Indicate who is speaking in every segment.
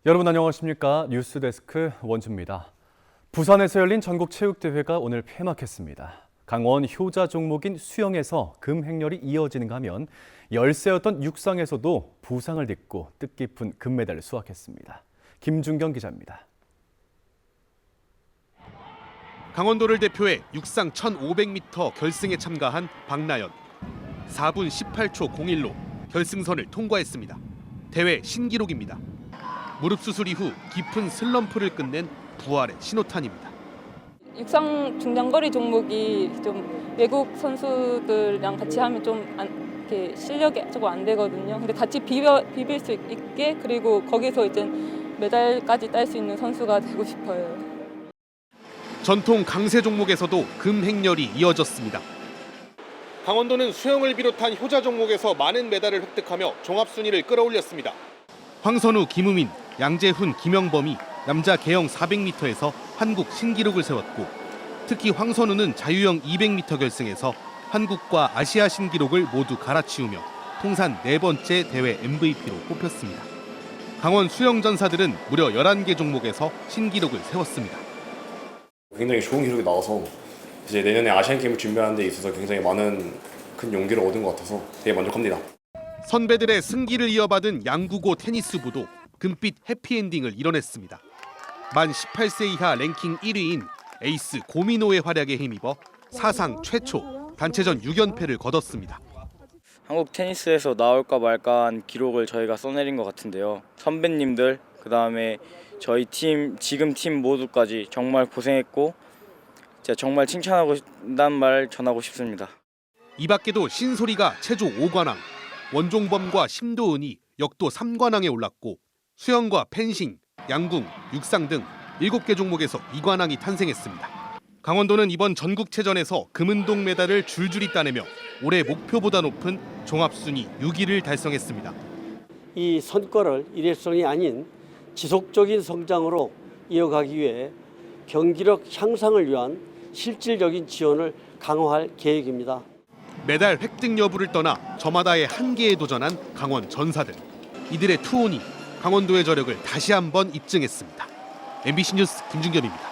Speaker 1: 여러분 안녕하십니까? 뉴스데스크 원주입니다. 부산에서 열린 전국체육대회가 오늘 폐막했습니다. 강원 효자 종목인 수영에서 금행렬이 이어지는가 하면 열세였던 육상에서도 부상을 딛고 뜻깊은 금메달을 수확했습니다. 김준경 기자입니다.
Speaker 2: 강원도를 대표해 육상 1500m 결승에 참가한 박나연. 4분 18초 01로 결승선을 통과했습니다. 대회 신기록입니다. 무릎 수술 이후 깊은 슬럼프를 끝낸 부활의 신호탄입니다.
Speaker 3: 육상 중장거리 종목이 좀 외국 선수들이랑 같이 하면 좀 이렇게 실력이 조금 안 되거든요. 근데 같이 비빌 수 있게 그리고 거기서 이제 메달까지 딸 수 있는 선수가 되고 싶어요.
Speaker 2: 전통 강세 종목에서도 금행렬이 이어졌습니다. 강원도는 수영을 비롯한 효자 종목에서 많은 메달을 획득하며 종합순위를 끌어올렸습니다. 황선우, 김우민, 양재훈, 김영범이 남자 계영 400m에서 한국 신기록을 세웠고 특히 황선우는 자유형 200m 결승에서 한국과 아시아 신기록을 모두 갈아치우며 통산 4번째 대회 MVP로 뽑혔습니다. 강원 수영전사들은 무려 11개 종목에서 신기록을 세웠습니다.
Speaker 4: 굉장히 좋은 기록이 나와서 이제 내년에 아시안게임을 준비하는 데 있어서 굉장히 많은 큰 용기를 얻은 것 같아서 되게 만족합니다.
Speaker 2: 선배들의 승기를 이어받은 양구고 테니스부도 금빛 해피엔딩을 이뤄냈습니다. 만 18세 이하 랭킹 1위인 에이스 고민호의 활약에 힘입어 사상 최초 단체전 6연패를 거뒀습니다.
Speaker 5: 한국 테니스에서 나올까 말까 한 기록을 저희가 써내린 것 같은데요. 선배님들, 그다음에 저희 팀, 지금 팀 모두까지 정말 고생했고 제가 정말 칭찬하고 싶다는 말 전하고 싶습니다.
Speaker 2: 이 밖에도 신소리가 체조 5관왕, 원종범과 심도은이 역도 3관왕에 올랐고 수영과 펜싱, 양궁, 육상 등 7개 종목에서 2관왕이 탄생했습니다. 강원도는 이번 전국체전에서 금은동 메달을 줄줄이 따내며 올해 목표보다 높은 종합순위 6위를 달성했습니다.
Speaker 6: 이 성과를 일회성이 아닌 지속적인 성장으로 이어가기 위해 경기력 향상을 위한 실질적인 지원을 강화할 계획입니다.
Speaker 2: 메달 획득 여부를 떠나 저마다의 한계에 도전한 강원 전사들. 이들의 투혼이 강원도의 저력을 다시 한번 입증했습니다. MBC 뉴스 김준겸입니다.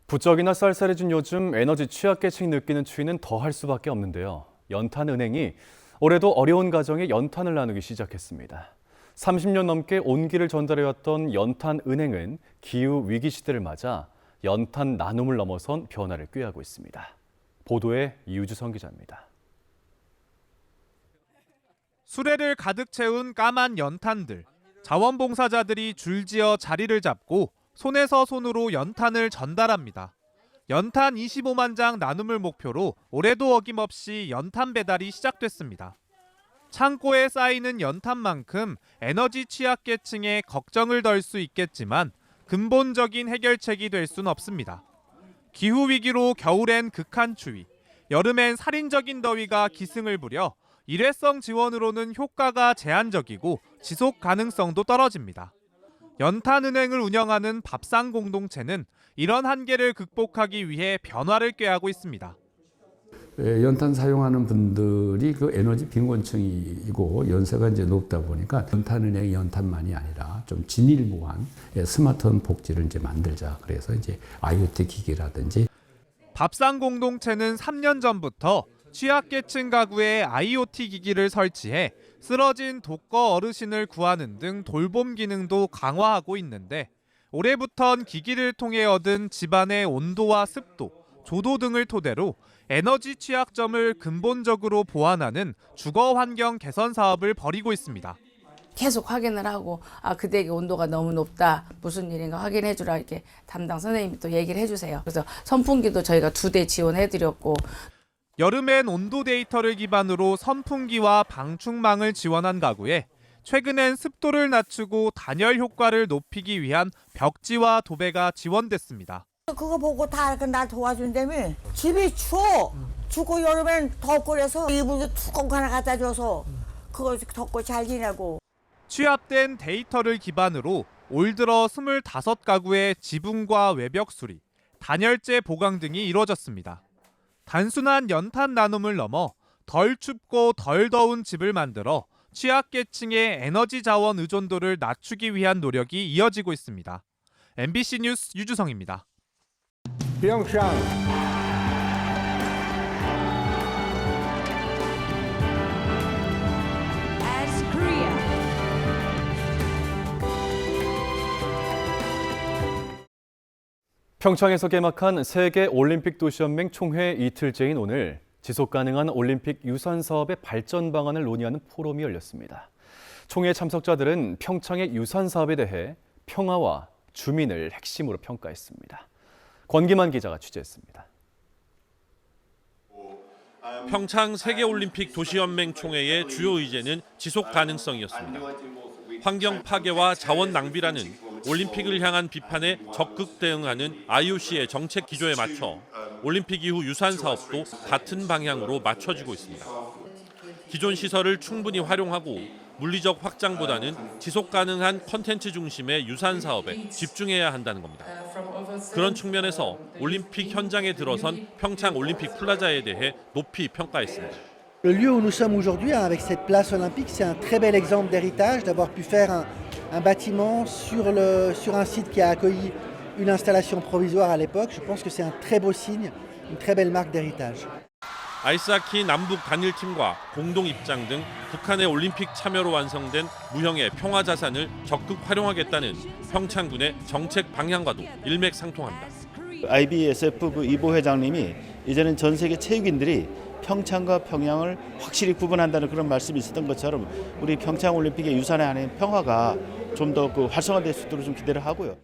Speaker 1: 부쩍이나 쌀쌀해진 요즘 에너지 취약계층이 느끼는 추위는 더할 수밖에 없는데요. 연탄은행이 올해도 어려운 가정에 연탄을 나누기 시작했습니다. 30년 넘게 온기를 전달해왔던 연탄은행은 기후 위기 시대를 맞아 연탄 나눔을 넘어선 변화를 꾀하고 있습니다. 보도에 유주성 기자입니다.
Speaker 7: 수레를 가득 채운 까만 연탄들. 자원봉사자들이 줄지어 자리를 잡고 손에서 손으로 연탄을 전달합니다. 연탄 25만 장 나눔을 목표로 올해도 어김없이 연탄 배달이 시작됐습니다. 창고에 쌓이는 연탄만큼 에너지 취약계층에 걱정을 덜 수 있겠지만 근본적인 해결책이 될 순 없습니다. 기후위기로 겨울엔 극한 추위, 여름엔 살인적인 더위가 기승을 부려 일회성 지원으로는 효과가 제한적이고 지속 가능성도 떨어집니다. 연탄은행을 운영하는 밥상 공동체는 이런 한계를 극복하기 위해 변화를 꾀하고 있습니다.
Speaker 8: 연탄 사용하는 분들이 그 에너지 빈곤층이고 연세가 이제 높다 보니까 연탄은행 연탄만이 아니라 좀 진일보한 스마트한 복지를 이제 만들자. 그래서 이제 IoT 기기라든지
Speaker 7: 밥상 공동체는 3년 전부터 취약계층 가구에 IoT 기기를 설치해 쓰러진 독거 어르신을 구하는 등 돌봄 기능도 강화하고 있는데 올해부턴 기기를 통해 얻은 집안의 온도와 습도, 조도 등을 토대로 에너지 취약점을 근본적으로 보완하는 주거 환경 개선 사업을 벌이고 있습니다.
Speaker 9: 계속 확인을 하고 그 댁의 온도가 너무 높다, 무슨 일인가 확인해 주라 이렇게 담당 선생님이 또 얘기를 해주세요. 그래서 선풍기도 저희가 2대 지원해드렸고
Speaker 7: 여름엔 온도 데이터를 기반으로 선풍기와 방충망을 지원한 가구에 최근엔 습도를 낮추고 단열 효과를 높이기 위한 벽지와 도배가 지원됐습니다.
Speaker 10: 그거 보고 다 날 도와준다며. 집이 추워. 춥고 여름엔 덥고 그래서 이불도 두꺼운 거 하나 갖다 줘서 그거 덮고 잘 지내고.
Speaker 7: 취합된 데이터를 기반으로 올 들어 25가구의 지붕과 외벽 수리, 단열재 보강 등이 이루어졌습니다. 단순한 연탄 나눔을 넘어 덜 춥고 덜 더운 집을 만들어 취약계층의 에너지 자원 의존도를 낮추기 위한 노력이 이어지고 있습니다. MBC 뉴스 유주성입니다.
Speaker 1: 평창에서 개막한 세계 올림픽 도시연맹 총회 이틀째인 오늘 지속가능한 올림픽 유산 사업의 발전 방안을 논의하는 포럼이 열렸습니다. 총회 참석자들은 평창의 유산 사업에 대해 평화와 주민을 핵심으로 평가했습니다. 권기만 기자가 취재했습니다.
Speaker 11: 평창 세계올림픽 도시연맹 총회의 주요 의제는 지속 가능성이었습니다. 환경 파괴와 자원 낭비라는 올림픽을 향한 비판에 적극 대응하는 IOC의 정책 기조에 맞춰 올림픽 이후 유산 사업도 같은 방향으로 맞춰지고 있습니다. 기존 시설을 충분히 활용하고 물리적 확장보다는 지속 가능한 콘텐츠 중심의 유산 사업에 집중해야 한다는 겁니다. 그런 측면에서 올림픽 현장에 들어선 평창 올림픽 플라자에 대해 높이 평가했습니다.
Speaker 12: Le lieu où nous sommes aujourd'hui, avec cette place olympique, c'est un très bel exemple d'héritage d'avoir pu faire un bâtiment sur un site qui a accueilli une installation provisoire à l'époque. Je pense que c'est un très beau signe, une très belle marque d'héritage.
Speaker 11: 아이스하키 남북 단일팀과 공동 입장 등 북한의 올림픽 참여로 완성된 무형의 평화 자산을 적극 활용하겠다는 평창군의 정책 방향과도 일맥상통합니다.
Speaker 13: IBSF 이보 회장님이 이제는 전 세계 체육인들이 평창과 평양을 확실히 구분한다는 그런 말씀이 있었던 것처럼 우리 평창 올림픽의 유산에 한해 평화가 좀 더 활성화될 수 있도록 좀 기대를 하고요.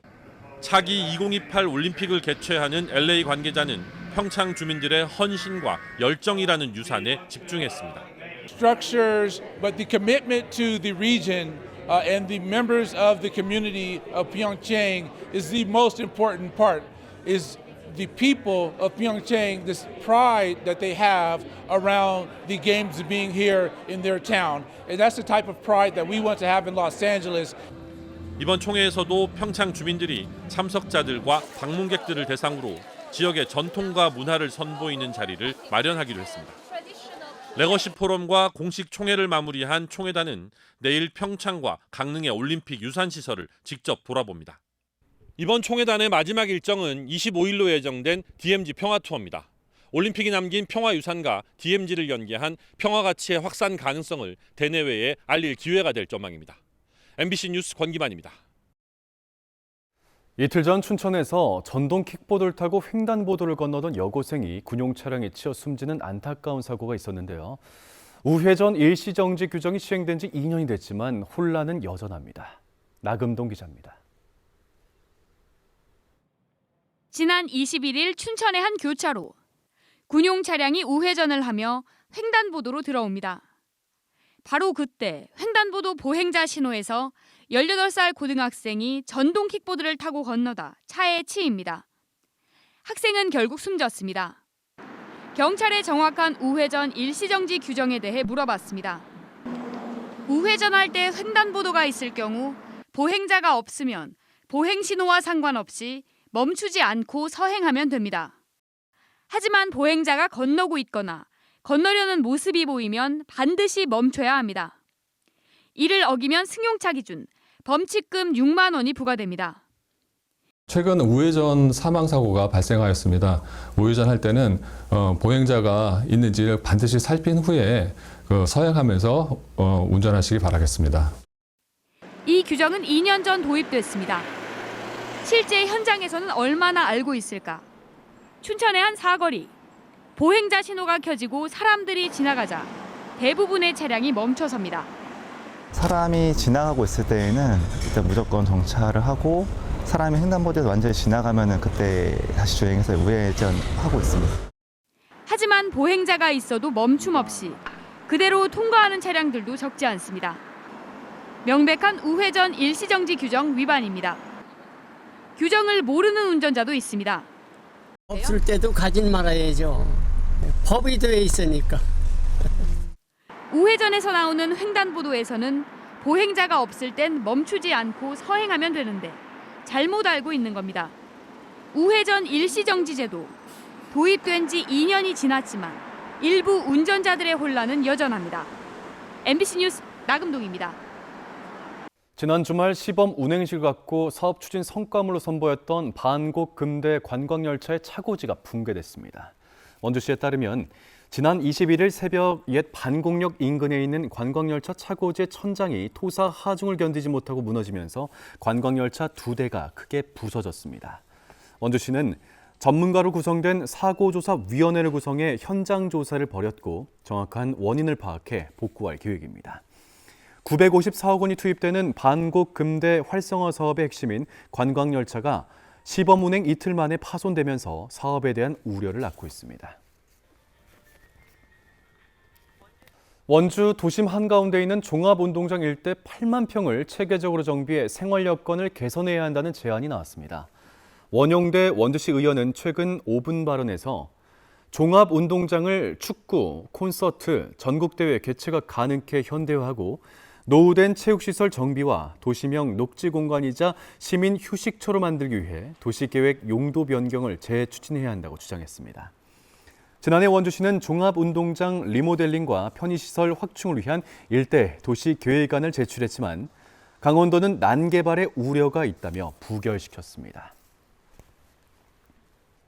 Speaker 11: 차기 2028 올림픽을 개최하는 LA 관계자는 평창 주민들의 헌신과 열정이라는 유산에 집중했습니다.
Speaker 14: Structures, but the commitment to the region and the members of the community of Pyeongchang is the most important part. Is the people of Pyeongchang, this pride that they have around the games being here in their town. And that's the type of pride that we want to have in Los Angeles.
Speaker 11: 이번 총회에서도 평창 주민들이 참석자들과 방문객들을 대상으로 지역의 전통과 문화를 선보이는 자리를 마련하기로 했습니다. 레거시 포럼과 공식 총회를 마무리한 총회단은 내일 평창과 강릉의 올림픽 유산시설을 직접 돌아봅니다. 이번 총회단의 마지막 일정은 25일로 예정된 DMZ 평화 투어입니다. 올림픽이 남긴 평화유산과 DMZ를 연계한 평화가치의 확산 가능성을 대내외에 알릴 기회가 될 전망입니다. MBC 뉴스 권기만입니다.
Speaker 1: 이틀 전 춘천에서 전동 킥보드를 타고 횡단보도를 건너던 여고생이 군용 차량에 치여 숨지는 안타까운 사고가 있었는데요. 우회전 일시정지 규정이 시행된 지 2년이 됐지만 혼란은 여전합니다. 나금동 기자입니다.
Speaker 15: 지난 21일 춘천의 한 교차로. 군용 차량이 우회전을 하며 횡단보도로 들어옵니다. 바로 그때 횡단보도 보행자 신호에서 18살 고등학생이 전동 킥보드를 타고 건너다 차에 치입니다. 학생은 결국 숨졌습니다. 경찰의 정확한 우회전 일시정지 규정에 대해 물어봤습니다. 우회전할 때 횡단보도가 있을 경우 보행자가 없으면 보행신호와 상관없이 멈추지 않고 서행하면 됩니다. 하지만 보행자가 건너고 있거나 건너려는 모습이 보이면 반드시 멈춰야 합니다. 이를 어기면 승용차 기준 범칙금 6만 원이 부과됩니다.
Speaker 16: 최근 우회전 사망사고가 발생하였습니다. 우회전할 때는 보행자가 있는지를 반드시 살핀 후에 서행하면서 운전하시기 바라겠습니다.
Speaker 15: 이 규정은 2년 전 도입됐습니다. 실제 현장에서는 얼마나 알고 있을까? 춘천의 한 사거리. 보행자 신호가 켜지고 사람들이 지나가자 대부분의 차량이 멈춰섭니다.
Speaker 17: 사람이 지나가고 있을 때에는 일단 무조건 정차를 하고 사람이 횡단보도에서 완전히 지나가면은 그때 다시 주행해서 우회전하고 있습니다.
Speaker 15: 하지만 보행자가 있어도 멈춤 없이 그대로 통과하는 차량들도 적지 않습니다. 명백한 우회전 일시정지 규정 위반입니다. 규정을 모르는 운전자도 있습니다.
Speaker 18: 없을 때도 가진 말아야죠. 법이 되어 있으니까.
Speaker 15: 우회전에서 나오는 횡단보도에서는 보행자가 없을 땐 멈추지 않고 서행하면 되는데 잘못 알고 있는 겁니다. 우회전 일시정지 제도 도입된 지 2년이 지났지만 일부 운전자들의 혼란은 여전합니다. MBC 뉴스 나금동입니다.
Speaker 1: 지난 주말 시범 운행식을 갖고 사업 추진 성과물로 선보였던 반곡 금대 관광열차의 차고지가 붕괴됐습니다. 원주시에 따르면 지난 21일 새벽 옛 반곡역 인근에 있는 관광열차 차고지의 천장이 토사 하중을 견디지 못하고 무너지면서 관광열차 2대가 크게 부서졌습니다. 원주시는 전문가로 구성된 사고조사위원회를 구성해 현장 조사를 벌였고 정확한 원인을 파악해 복구할 계획입니다. 954억 원이 투입되는 반곡 금대 활성화 사업의 핵심인 관광열차가 시범 운행 이틀 만에 파손되면서 사업에 대한 우려를 낳고 있습니다. 원주 도심 한가운데 있는 종합운동장 일대 8만 평을 체계적으로 정비해 생활 여건을 개선해야 한다는 제안이 나왔습니다. 원영대 원주시 의원은 최근 5분 발언에서 종합운동장을 축구, 콘서트, 전국대회 개최가 가능케 현대화하고 노후된 체육시설 정비와 도시명 녹지공간이자 시민 휴식처로 만들기 위해 도시계획 용도 변경을 재추진해야 한다고 주장했습니다. 지난해 원주시는 종합운동장 리모델링과 편의시설 확충을 위한 일대 도시계획안을 제출했지만 강원도는 난개발의 우려가 있다며 부결시켰습니다.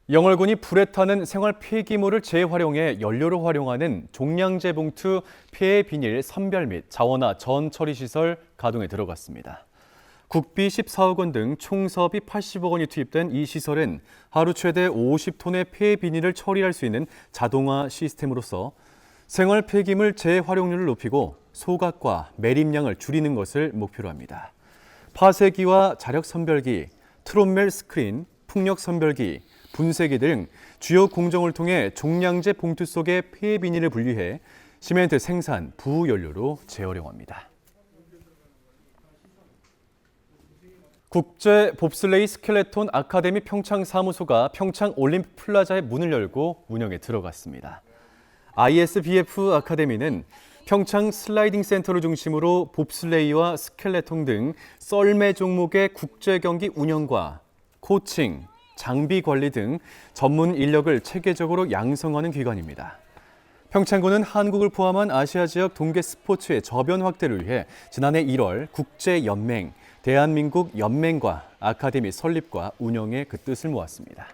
Speaker 1: 영월군이 불에 타는 생활 폐기물을 재활용해 연료로 활용하는 종량제 봉투 폐 비닐 선별 및 자원화 전 처리 시설 가동에 들어갔습니다. 국비 14억 원 등 총 사업비 80억 원이 투입된 이 시설은 하루 최대 50톤의 폐 비닐을 처리할 수 있는 자동화 시스템으로서 생활 폐기물 재활용률을 높이고 소각과 매립량을 줄이는 것을 목표로 합니다. 파쇄기와 자력 선별기, 트롯멜 스크린, 풍력 선별기, 분쇄기 등 주요 공정을 통해 종량제 봉투 속에 폐 비닐을 분리해 시멘트 생산, 부연료로 재활용합니다. 국제 봅슬레이 스켈레톤 아카데미 평창 사무소가 평창 올림픽 플라자의 문을 열고 운영에 들어갔습니다. ISBF 아카데미는 평창 슬라이딩 센터를 중심으로 봅슬레이와 스켈레톤 등 썰매 종목의 국제 경기 운영과 코칭, 장비 관리 등 전문 인력을 체계적으로 양성하는 기관입니다. 평창군은 한국을 포함한 아시아 지역 동계 스포츠의 저변 확대를 위해 지난해 1월 국제연맹, 대한민국 연맹과 아카데미 설립과 운영에 그 뜻을 모았습니다.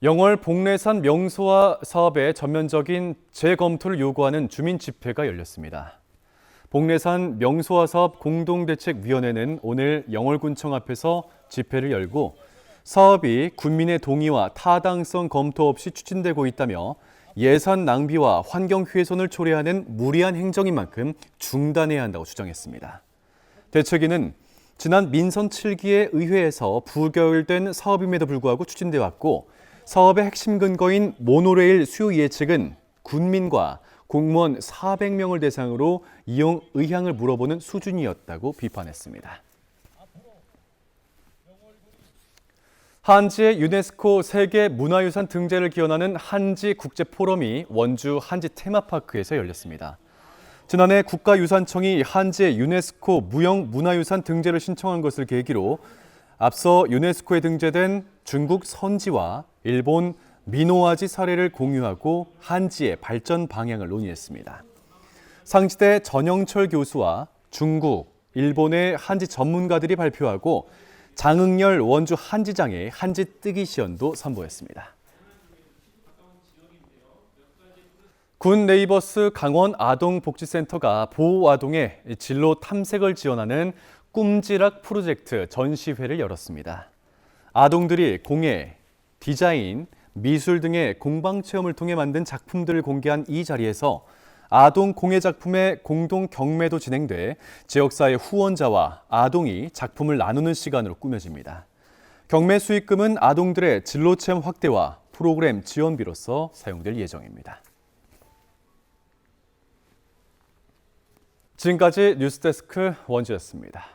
Speaker 1: 영월 복례산 명소화 사업의 전면적인 재검토를 요구하는 주민 집회가 열렸습니다. 복례산 명소화 사업 공동대책위원회는 오늘 영월군청 앞에서 집회를 열고 사업이 군민의 동의와 타당성 검토 없이 추진되고 있다며 예산 낭비와 환경 훼손을 초래하는 무리한 행정인 만큼 중단해야 한다고 주장했습니다. 대책위는 지난 민선 7기의 의회에서 부결된 사업임에도 불구하고 추진돼 왔고 사업의 핵심 근거인 모노레일 수요 예측은 군민과 공무원 400명을 대상으로 이용 의향을 물어보는 수준이었다고 비판했습니다. 한지의 유네스코 세계 문화유산 등재를 기원하는 한지 국제포럼이 원주 한지 테마파크에서 열렸습니다. 지난해 국가유산청이 한지의 유네스코 무형문화유산 등재를 신청한 것을 계기로 앞서 유네스코에 등재된 중국 선지와 일본 미노아지 사례를 공유하고 한지의 발전 방향을 논의했습니다. 상지대 전영철 교수와 중국, 일본의 한지 전문가들이 발표하고 장흥열 원주 한지장의 한지 뜨기 시연도 선보였습니다. 군 네이버스 강원 아동복지센터가 보호아동의 진로 탐색을 지원하는 꿈지락 프로젝트 전시회를 열었습니다. 아동들이 공예, 디자인, 미술 등의 공방체험을 통해 만든 작품들을 공개한 이 자리에서 아동 공예 작품의 공동 경매도 진행돼 지역사회 후원자와 아동이 작품을 나누는 시간으로 꾸며집니다. 경매 수익금은 아동들의 진로체험 확대와 프로그램 지원비로서 사용될 예정입니다. 지금까지 뉴스데스크 원주였습니다.